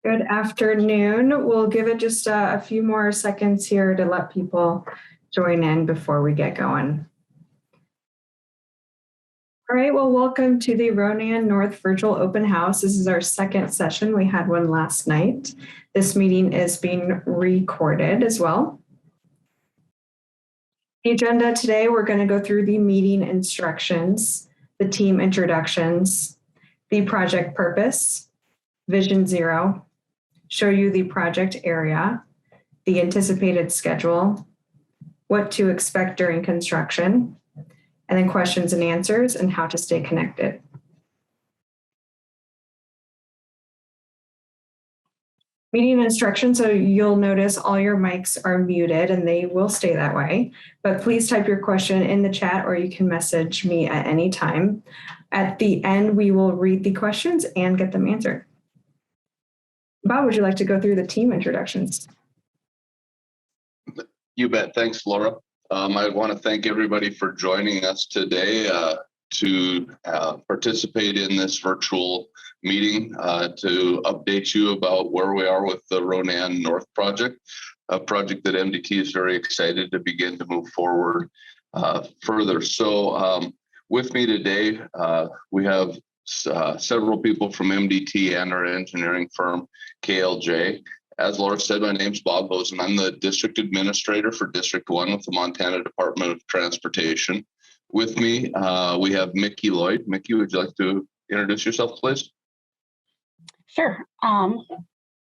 Good afternoon. We'll give it just a few more seconds here to let people join in before we get going. All right, well, welcome to the Ronan North Virtual Open House. This is our second session. We had one last night. This meeting is being recorded as well. The agenda today, we're going to go through the meeting instructions, the team introductions, the project purpose, Vision Zero, show you the project area, the anticipated schedule, what to expect during construction, and then questions and answers and how to stay connected. Meeting instructions, so you'll notice all your mics are muted and they will stay that way, but please type your question in the chat or you can message me at any time. At the end, we will read the questions and get them answered. Bob, would you like to go through the team introductions? You bet. Thanks, Laura. I want to thank everybody for joining us today to participate in this virtual meeting to update you about where we are with the Ronan North project, a project that MDT is very excited to begin to move forward further. So with me today, we have several people from MDT and our engineering firm, KLJ. As Laura said, my name's Bob Bozen. I'm the district administrator for District 1 with the Montana Department of Transportation. With me, we have Mickey Lloyd. Mickey, would you like to introduce yourself, please? Sure.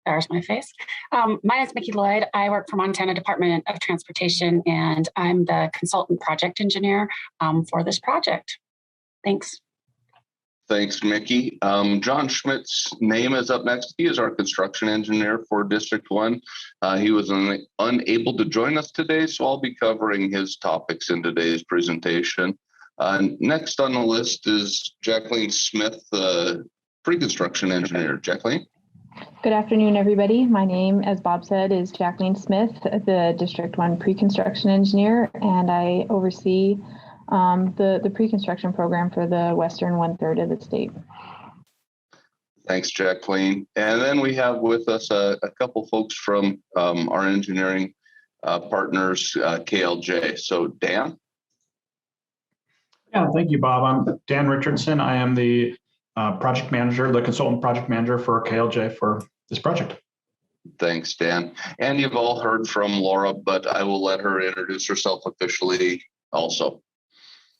There's my face. My name is Mickey Lloyd. I work for Montana Department of Transportation, and I'm the consultant project engineer for this project. Thanks. Thanks, Mickey. John Schmidt's name is up next. He is our construction engineer for District 1. He was unable to join us today, so I'll be covering his topics in today's presentation. Next on the list is Jacqueline Smith, the pre-construction engineer. Jacqueline? Good afternoon, everybody. My name, as Bob said, is Jacqueline Smith, the District 1 pre-construction engineer, and I oversee the pre-construction program for the western 1/3 of the state. Thanks, Jacqueline. And then we have with us a couple folks from our engineering partners, KLJ. So Dan? Yeah, thank you, Bob. I'm Dan Richardson. I am the project manager, the consultant project manager for KLJ for this project. Thanks, Dan. And you've all heard from Laura, but I will let her introduce herself officially also.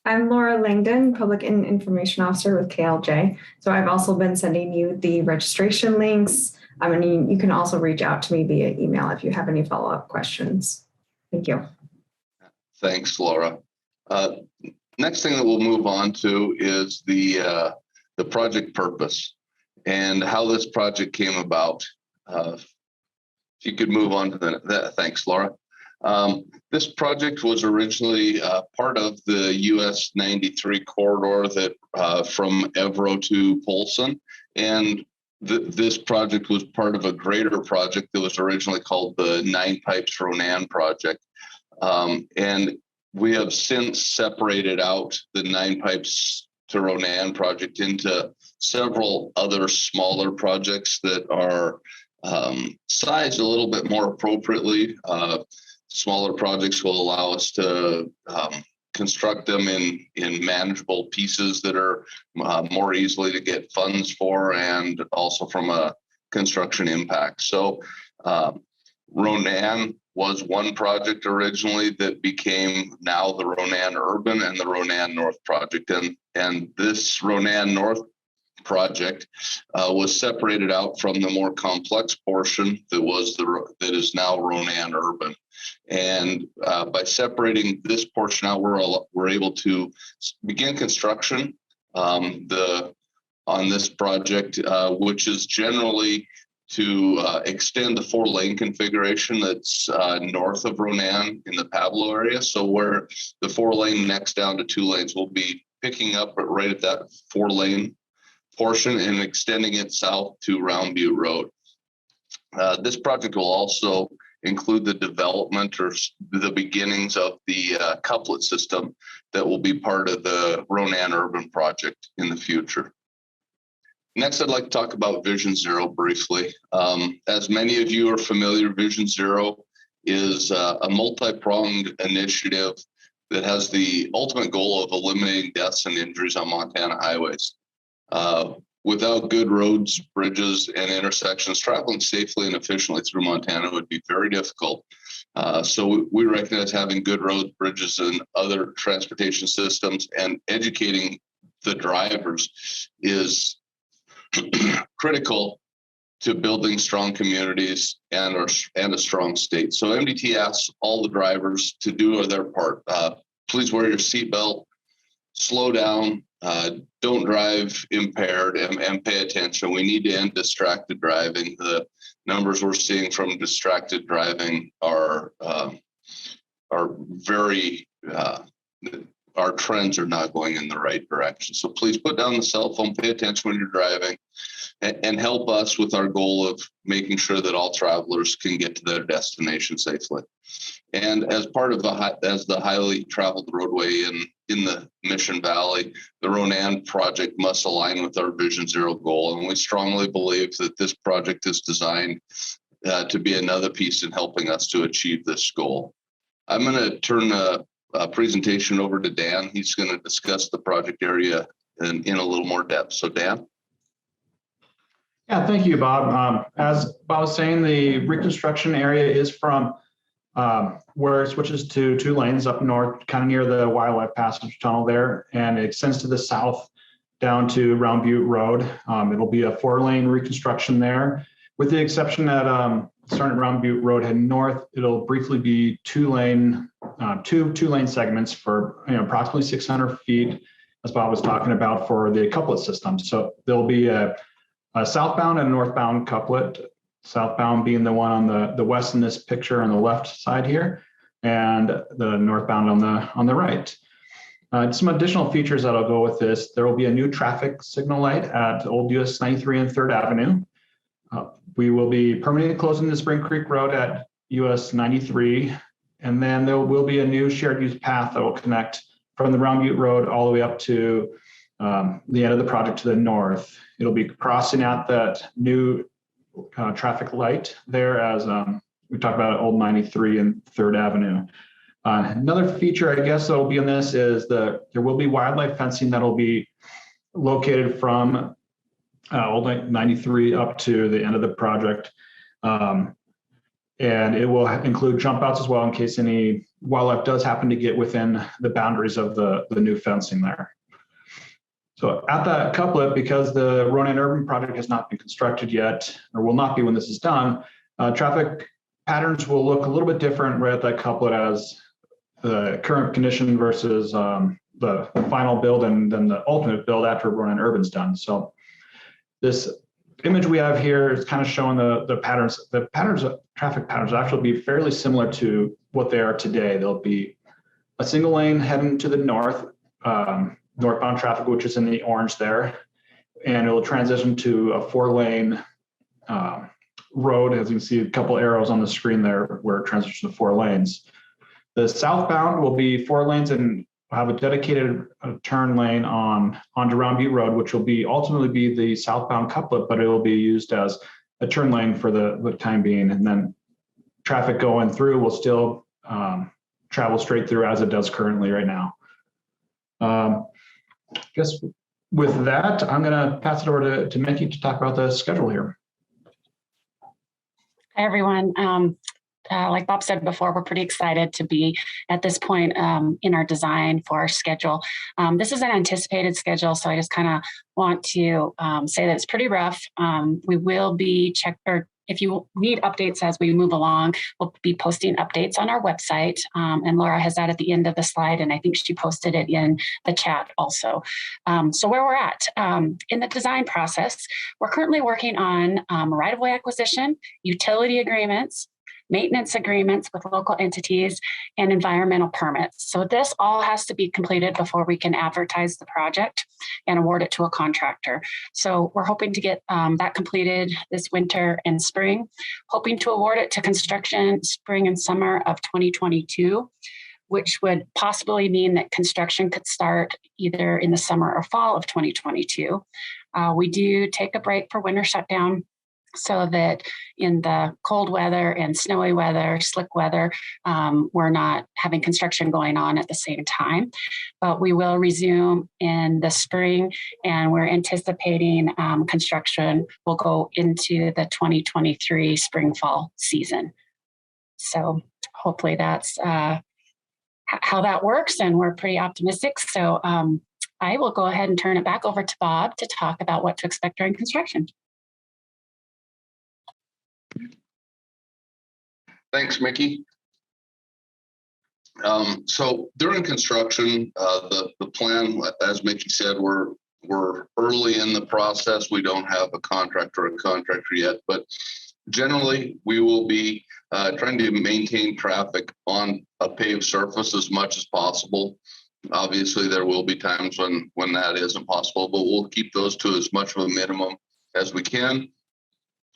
I'm Laura Langdon, Public Information Officer with KLJ. So I've also been sending you the registration links. And you can also reach out to me via email if you have any follow-up questions. Thank you. Thanks, Laura. Next thing that we'll move on to is the project purpose and how this project came about. If you could move on to that. Thanks, Laura. This project was originally part of the US 93 corridor that from Evero to Polson, and this project was part of a greater project that was originally called the 9 Pipes Ronan project. And we have since separated out the 9 Pipes to Ronan project into several other smaller projects that are sized a little bit more appropriately. Smaller projects will allow us to construct them in manageable pieces that are more easily to get funds for, and also from a construction impact. So Ronan was one project originally that became now the Ronan Urban and the Ronan North project. And this Ronan North project was separated out from the more complex portion that is now Ronan Urban. And by separating this portion out, we're able to begin construction on this project, which is generally to extend the 4-lane configuration that's north of Ronan in the Pablo area. So where the 4-lane necks down to 2 lanes, we'll be picking up right at that 4-lane portion and extending it south to Round Butte Road. This project will also include the development or the beginnings of the couplet system that will be part of the Ronan Urban project in the future. Next, I'd like to talk about Vision Zero briefly. As many of you are familiar, Vision Zero is a multi-pronged initiative that has the ultimate goal of eliminating deaths and injuries on Montana highways. Without good roads, bridges, and intersections, traveling safely and efficiently through Montana would be very difficult. So we recognize having good roads, bridges, and other transportation systems and educating the drivers is critical to building strong communities and a strong state. So MDT asks all the drivers to do their part. Please wear your seatbelt, slow down, don't drive impaired, and pay attention. We need to end distracted driving. The numbers we're seeing from distracted driving are very, our trends are not going in the right direction. So please put down the cell phone, pay attention when you're driving, and help us with our goal of making sure that all travelers can get to their destination safely. And as part of the highly traveled roadway in the Mission Valley, the Ronan project must align with our Vision Zero goal. And we strongly believe that this project is designed to be another piece in helping us to achieve this goal. I'm going to turn a presentation over to Dan. He's going to discuss the project area in a little more depth. So Dan? Yeah, thank you, Bob. As Bob was saying, the reconstruction area is from where it switches to 2 lanes up north, kind of near the Wildlife Passage Tunnel there, and it extends to the south down to Round Butte Road. It'll be a 4-lane reconstruction there, with the exception that starting at Round Butte Road heading north, it'll briefly be 2-lane segments for approximately 600 feet, as Bob was talking about, for the couplet system. So there'll be a southbound and a northbound couplet, southbound being the one on the west in this picture on the left side here, and the northbound on the right. Some additional features that'll go with this: there will be a new traffic signal light at Old US 93 and 3rd Avenue. We will be permanently closing the Spring Creek Road at US 93, and then there will be a new shared use path that will connect from the Round Butte Road all the way up to the end of the project to the north. It'll be crossing out that new traffic light there as we talked about Old 93 and 3rd Avenue. Another feature, I guess, that will be in this is there will be wildlife fencing that will be located from Old 93 up to the end of the project. And it will include jump outs as well in case any wildlife does happen to get within the boundaries of the new fencing there. So at that couplet, because the Ronan Urban project has not been constructed yet, or will not be when this is done, traffic patterns will look a little bit different right at that couplet as the current condition versus the final build and then the ultimate build after Ronan Urban's done. So this image we have here is kind of showing the patterns. The patterns of traffic patterns actually be fairly similar to what they are today. There'll be a single lane heading to the north, northbound traffic, which is in the orange there, and it will transition to a 4-lane road. As you can see, a couple arrows on the screen there where it transitions to 4 lanes. The southbound will be 4 lanes and have a dedicated turn lane onto Round Butte Road, which will ultimately be the southbound couplet, but it will be used as a turn lane for the time being. And then traffic going through will still travel straight through as it does currently right now. I guess with that, I'm going to pass it over to Mickey to talk about the schedule here. Hi, everyone. Like Bob said before, we're pretty excited to be at this point in our design for our schedule. This is an anticipated schedule, so I just kind of want to say that it's pretty rough. We will be if you need updates as we move along, we'll be posting updates on our website. And Laura has that at the end of the slide, and I think she posted it in the chat also. So where we're at in the design process, we're currently working on right-of-way acquisition, utility agreements, maintenance agreements with local entities, and environmental permits. So this all has to be completed before we can advertise the project and award it to a contractor. So we're hoping to get that completed this winter and spring, hoping to award it to construction spring and summer of 2022, which would possibly mean that construction could start either in the summer or fall of 2022. We do take a break for winter shutdown so that in the cold weather and snowy weather, slick weather, we're not having construction going on at the same time. But we will resume in the spring, and we're anticipating construction will go into the 2023 spring fall season. So hopefully that's how that works, and we're pretty optimistic. So I will go ahead and turn it back over to Bob to talk about what to expect during construction. Thanks, Mickey. So during construction, the plan, as Mickey said, we're early in the process. We don't have a contractor yet, but generally we will be trying to maintain traffic on a paved surface as much as possible. Obviously, there will be times when that isn't possible, but we'll keep those to as much of a minimum as we can.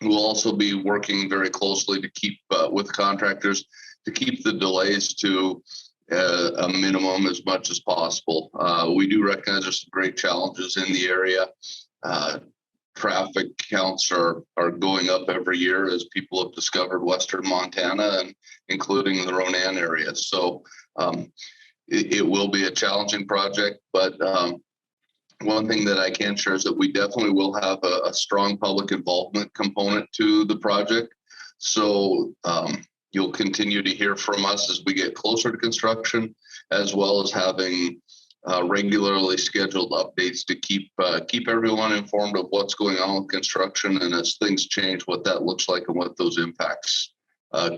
We'll also be working very closely to keep with contractors to keep the delays to a minimum as much as possible. We do recognize there's some great challenges in the area. Traffic counts are going up every year as people have discovered Western Montana and including the Ronan area. So it will be a challenging project, but one thing that I can share is that we definitely will have a strong public involvement component to the project. So you'll continue to hear from us as we get closer to construction, as well as having regularly scheduled updates to keep everyone informed of what's going on with construction, and as things change, what that looks like and what those impacts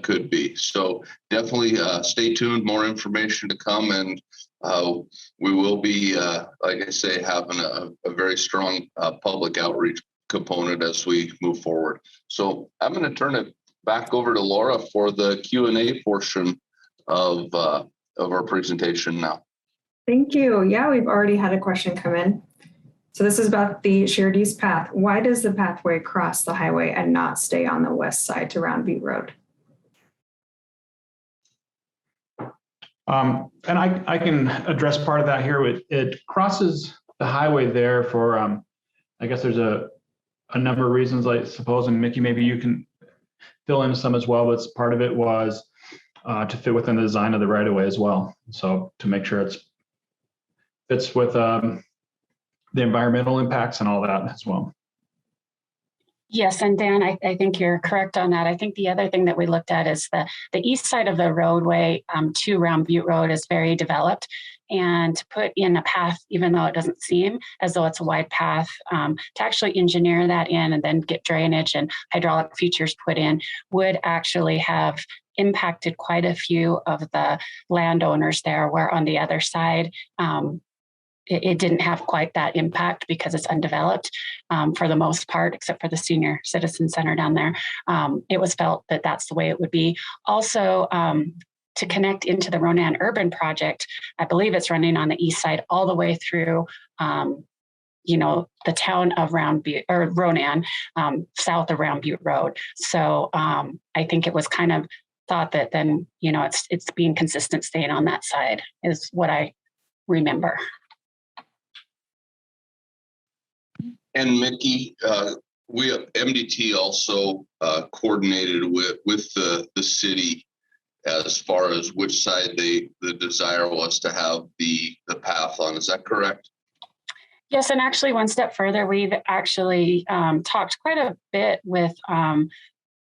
could be. So definitely stay tuned, more information to come, and we will be, like I say, having a very strong public outreach component as we move forward. So I'm going to turn it back over to Laura for the Q&A portion of our presentation now. Thank you. Yeah, we've already had a question come in. So this is about the shared use path. Why does the pathway cross the highway and not stay on the west side to Round Butte Road? And I can address part of that here. It crosses the highway there for, I guess there's a number of reasons, I suppose, and Mickey, maybe you can fill in some as well, but part of it was to fit within the design of the right of way as well. So to make sure it fits with the environmental impacts and all that as well. Yes, and Dan, I think you're correct on that. I think the other thing that we looked at is the east side of the roadway to Round Butte Road is very developed, and to put in a path, even though it doesn't seem as though it's a wide path, to actually engineer that in and then get drainage and hydraulic features put in would actually have impacted quite a few of the landowners there, where on the other side, it didn't have quite that impact because it's undeveloped for the most part, except for the senior citizen center down there. It was felt that that's the way it would be. Also, to connect into the Ronan urban project, I believe it's running on the east side all the way through, the town of Round Butte or Ronan, south of Round Butte Road. So I think it was kind of thought that then, it's being consistent staying on that side is what I remember. And Mickey, we MDT also coordinated with the city as far as which side the desire was to have the path on. Is that correct? Yes, and actually one step further, we've actually talked quite a bit with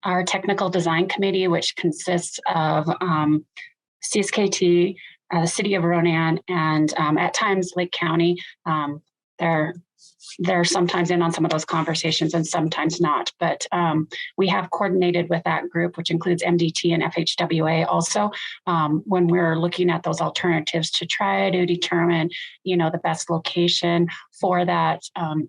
our technical design committee, which consists of CSKT, the city of Ronan, and at times Lake County. They're sometimes in on some of those conversations and sometimes not, but we have coordinated with that group, which includes MDT and FHWA also, when we're looking at those alternatives to try to determine, the best location for that,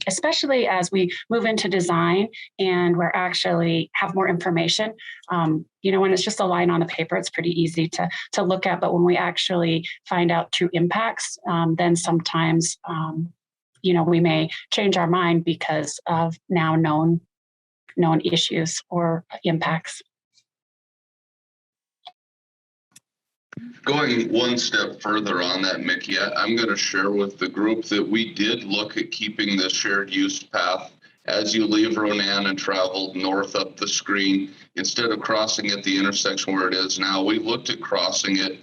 especially as we move into design and we're actually have more information. When it's just a line on the paper, it's pretty easy to look at, but when we actually find out true impacts, then sometimes we may change our mind because of now known issues or impacts. Going one step further on that, Mickey, I'm going to share with the group that we did look at keeping the shared use path as you leave Ronan and travel north up the screen. Instead of crossing at the intersection where it is now, we looked at crossing it,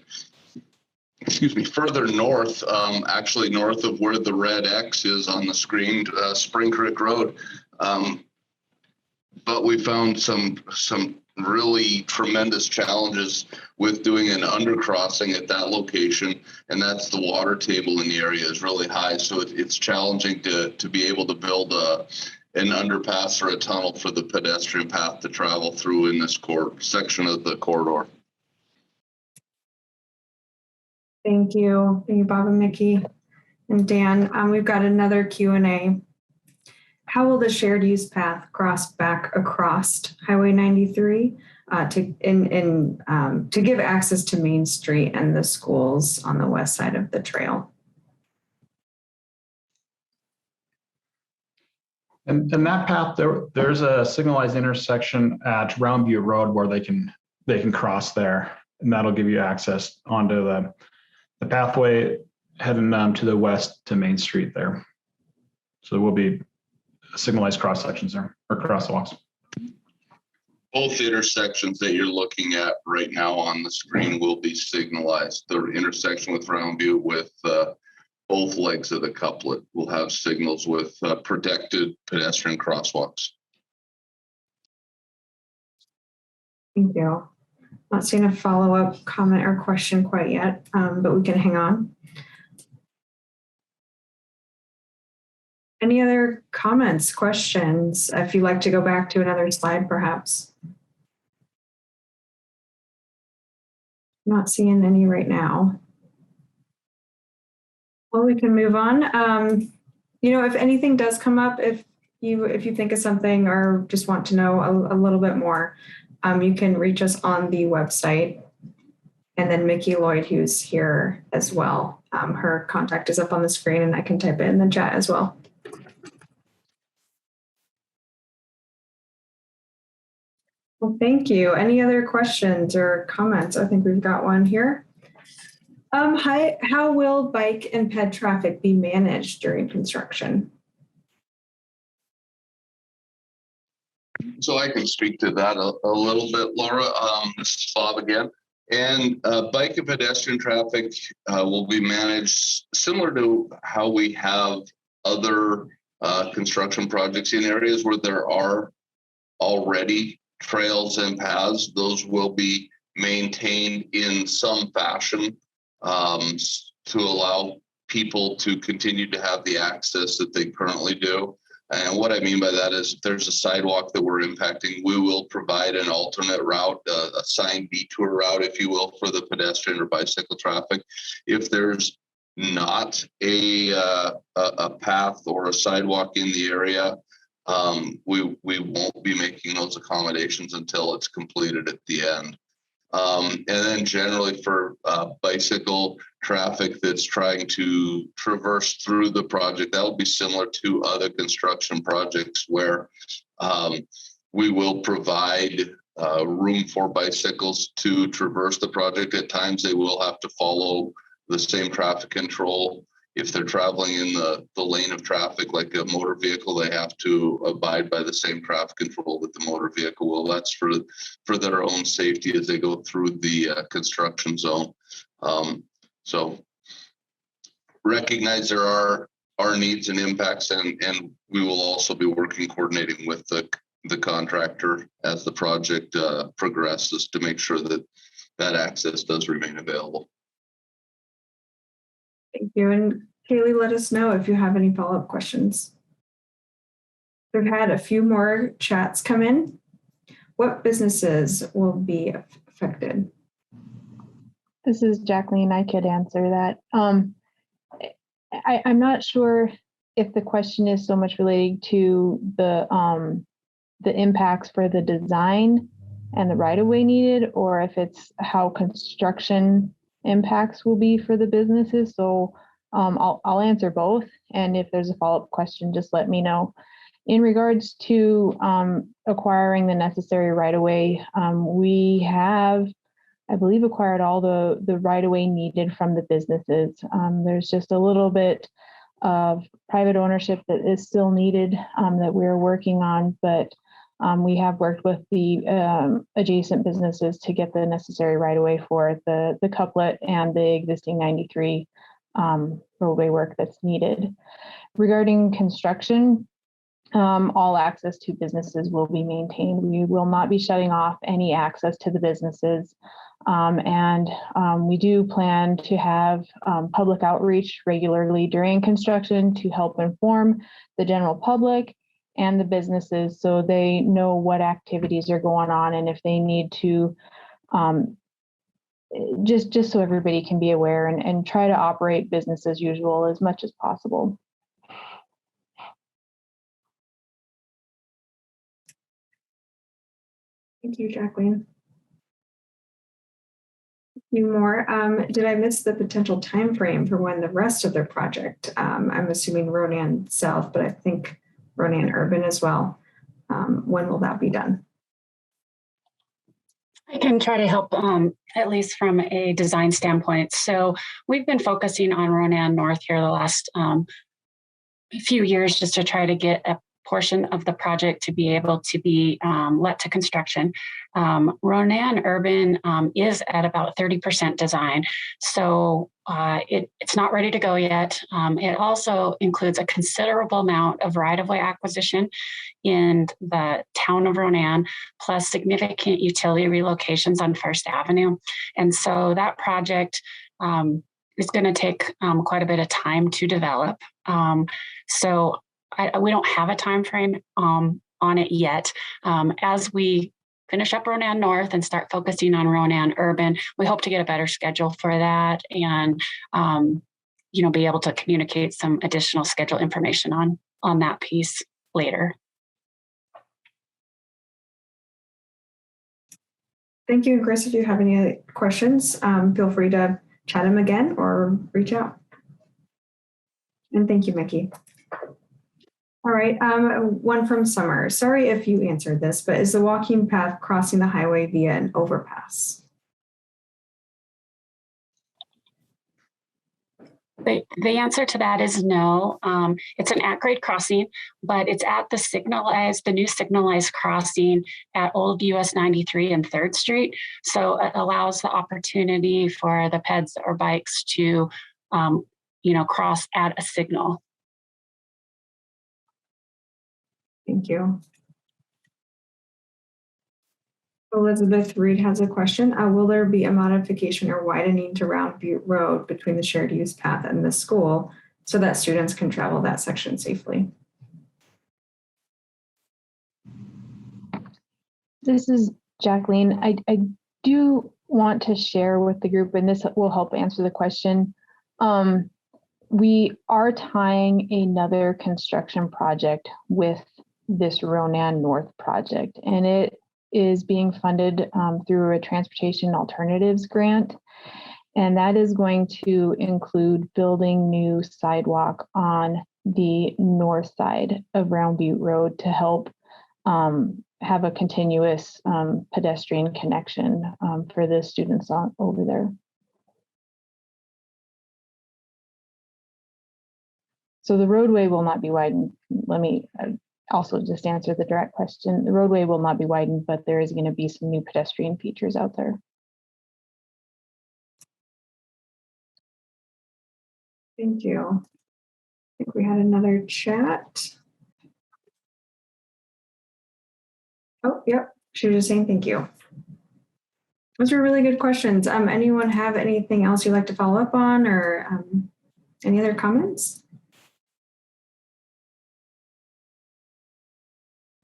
further north, actually north of where the red X is on the screen, Spring Creek Road. But we found some really tremendous challenges with doing an undercrossing at that location, and that's the water table in the area is really high, so it's challenging to be able to build an underpass or a tunnel for the pedestrian path to travel through in this section of the corridor. Thank you, Bob and Mickey and Dan. We've got another Q&A. How will the shared use path cross back across Highway 93 to give access to Main Street and the schools on the west side of the trail? And that path, there's a signalized intersection at Roundview Road where they can cross there, and that'll give you access onto the pathway heading to the west to Main Street there. So there will be signalized cross sections there, or crosswalks. Both intersections that you're looking at right now on the screen will be signalized. The intersection with Roundview with both legs of the couplet will have signals with protected pedestrian crosswalks. Thank you. Not seeing a follow-up comment or question quite yet, but we can hang on. Any other comments, questions? If you'd like to go back to another slide, perhaps. Not seeing any right now. Well, we can move on. If anything does come up, if you think of something or just want to know a little bit more, you can reach us on the website. And then Mickey Lloyd, who's here as well, her contact is up on the screen, and I can type it in the chat as well. Well, thank you. Any other questions or comments? I think we've got one here. Hi, how will bike and ped traffic be managed during construction? So I can speak to that a little bit, Laura. This is Bob again. And bike and pedestrian traffic will be managed similar to how we have other construction projects in areas where there are already trails and paths. Those will be maintained in some fashion to allow people to continue to have the access that they currently do. And what I mean by that is if there's a sidewalk that we're impacting, we will provide an alternate route, a assigned detour route, if you will, for the pedestrian or bicycle traffic. If there's not a path or a sidewalk in the area, we won't be making those accommodations until it's completed at the end. And then generally for bicycle traffic that's trying to traverse through the project, that will be similar to other construction projects where we will provide room for bicycles to traverse the project. At times they will have to follow the same traffic control. If they're traveling in the lane of traffic like a motor vehicle, they have to abide by the same traffic control that the motor vehicle will. That's for their own safety as they go through the construction zone. So recognize there are needs and impacts, and we will also be coordinating with the contractor as the project progresses to make sure that access does remain available. Thank you. And Kaylee, let us know if you have any follow-up questions. We've had a few more chats come in. What businesses will be affected? This is Jacqueline. I could answer that. I'm not sure if the question is so much relating to the impacts for the design and the right-of-way needed, or if it's how construction impacts will be for the businesses. So I'll answer both. And if there's a follow-up question, just let me know. In regards to acquiring the necessary right-of-way, we have I believe, acquired all the right-of-way needed from the businesses. There's just a little bit of private ownership that is still needed that we're working on, but we have worked with the adjacent businesses to get the necessary right-of-way for the couplet and the existing 93 roadway work that's needed. Regarding construction, all access to businesses will be maintained. We will not be shutting off any access to the businesses. We do plan to have public outreach regularly during construction to help inform the general public and the businesses so they know what activities are going on and if they need to, just so everybody can be aware and try to operate business as usual as much as possible. Thank you, Jacqueline. A few more. Did I miss the potential time frame for when the rest of their project? I'm assuming Ronan South, but I think Ronan Urban as well. When will that be done? I can try to help, at least from a design standpoint. So we've been focusing on Ronan North here the last few years just to try to get a portion of the project to be able to be let to construction. Ronan Urban is at about 30% design. So it's not ready to go yet. It also includes a considerable amount of right-of-way acquisition in the town of Ronan, plus significant utility relocations on First Avenue. And so that project is going to take quite a bit of time to develop. We don't have a time frame on it yet. As we finish up Ronan North and start focusing on Ronan Urban, we hope to get a better schedule for that and be able to communicate some additional schedule information on that piece later. Thank you, Chris. If you have any questions, feel free to chat them again or reach out. And thank you, Mickey. All right, one from Summer. Sorry if you answered this, but is the walking path crossing the highway via an overpass? The answer to that is no. It's an at-grade crossing, but it's at the new signalized crossing at Old US 93 and 3rd Street. So it allows the opportunity for the peds or bikes to, cross at a signal. Thank you. Elizabeth Reed has a question. Will there be a modification or widening to Round Butte Road between the shared use path and the school so that students can travel that section safely? This is Jacqueline. I do want to share with the group, and this will help answer the question. We are tying another construction project with this Ronan North project, and it is being funded through a transportation alternatives grant. And that is going to include building new sidewalk on the north side of Round Butte Road to help have a continuous pedestrian connection for the students over there. So the roadway will not be widened. Let me also just answer the direct question. The roadway will not be widened, but there is going to be some new pedestrian features out there. Thank you. I think we had another chat. Oh, yep. She was just saying thank you. Those were really good questions. Anyone have anything else you'd like to follow up on or any other comments?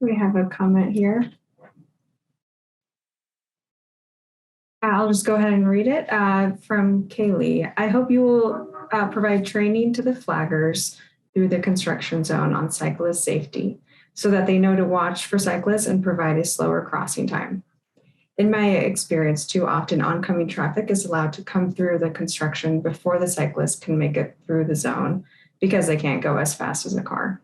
We have a comment here. I'll just go ahead and read it from Kaylee. I hope you will provide training to the flaggers through the construction zone on cyclist safety so that they know to watch for cyclists and provide a slower crossing time. In my experience, too often oncoming traffic is allowed to come through the construction before the cyclist can make it through the zone because they can't go as fast as a car.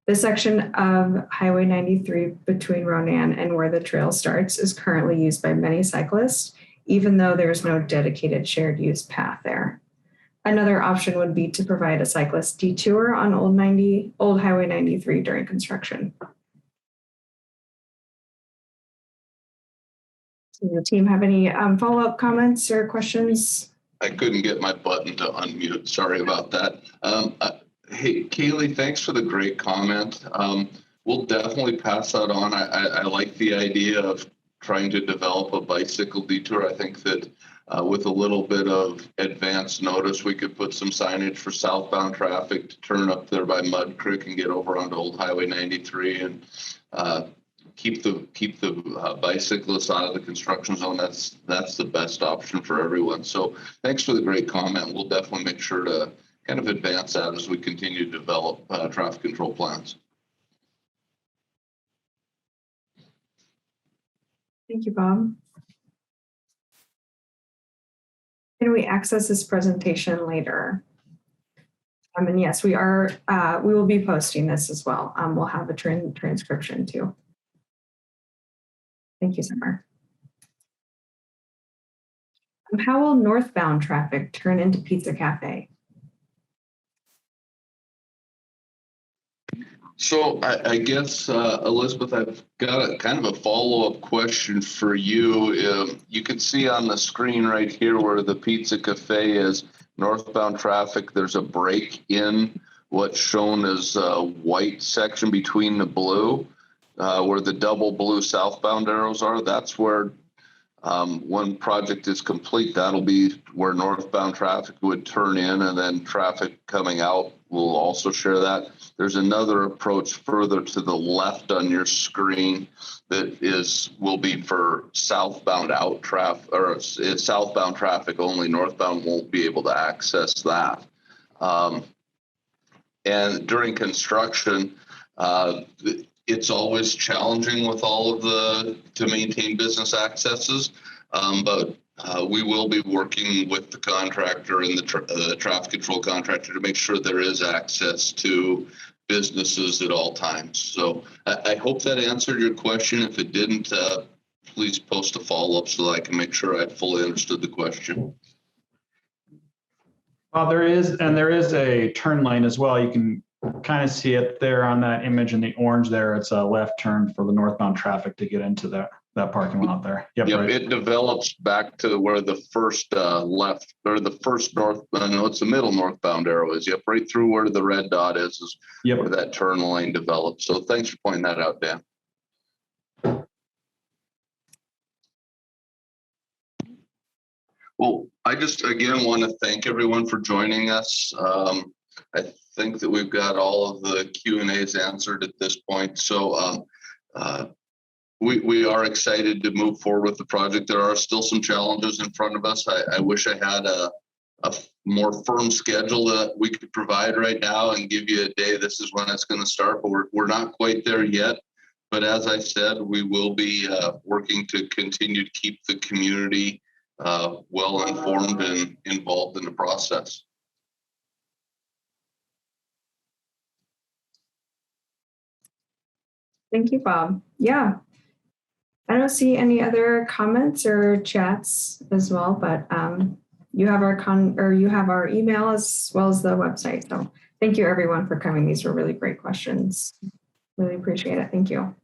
This section of Highway 93 between Ronan and where the trail starts is currently used by many cyclists even though there's no dedicated shared use path there. Another option would be to provide a cyclist detour on Old Highway 93 during construction. Does the team have any follow-up comments or questions? I couldn't get my button to unmute. Sorry about that. Hey, Kaylee, thanks for the great comment. We'll definitely pass that on. I like the idea of trying to develop a bicycle detour. I think that with a little bit of advance notice, we could put some signage for southbound traffic to turn up there by Mud Creek and get over onto Old Highway 93 and keep the bicyclists out of the construction zone. That's the best option for everyone. So thanks for the great comment. We'll definitely make sure to kind of advance that as we continue to develop traffic control plans. Thank you, Bob. Can we access this presentation later? And yes, we will be posting this as well. We'll have a transcription too. Thank you, Summer. How will northbound traffic turn into Pizza Cafe? So I guess, Elizabeth, I've got a kind of a follow-up question for you. You can see on the screen right here where the Pizza Cafe is, northbound traffic, there's a break in what's shown as a white section between the blue, where the double blue southbound arrows are. That's where when project is complete, that'll be where northbound traffic would turn in, and then traffic coming out will also share that. There's another approach further to the left on your screen that will be for southbound out traffic, or it's southbound traffic only. Northbound won't be able to access that. And during construction, it's always challenging with all of to maintain business accesses, but we will be working with the contractor and the traffic control contractor to make sure there is access to businesses at all times. So I hope that answered your question. If it didn't, please post a follow-up so that I can make sure I fully understood the question. Well, there is a turn lane as well. You can kind of see it there on that image in the orange there. It's a left turn for the northbound traffic to get into that parking lot there. Yep, right. It develops back to where the first left, or the first it's the middle northbound arrow is. Yep, right through where the red dot is yep. Where that turn lane develops. So thanks for pointing that out, Dan. Well, I just again want to thank everyone for joining us. I think that we've got all of the Q&As answered at this point. So we are excited to move forward with the project. There are still some challenges in front of us. I wish I had a more firm schedule that we could provide right now and give you a day, this is when it's going to start, but we're not quite there yet. But as I said, we will be working to continue to keep the community well informed and involved in the process. Thank you, Bob. Yeah. I don't see any other comments or chats as well, but you have our email as well as the website. So thank you everyone for coming. These were really great questions. Really appreciate it. Thank you.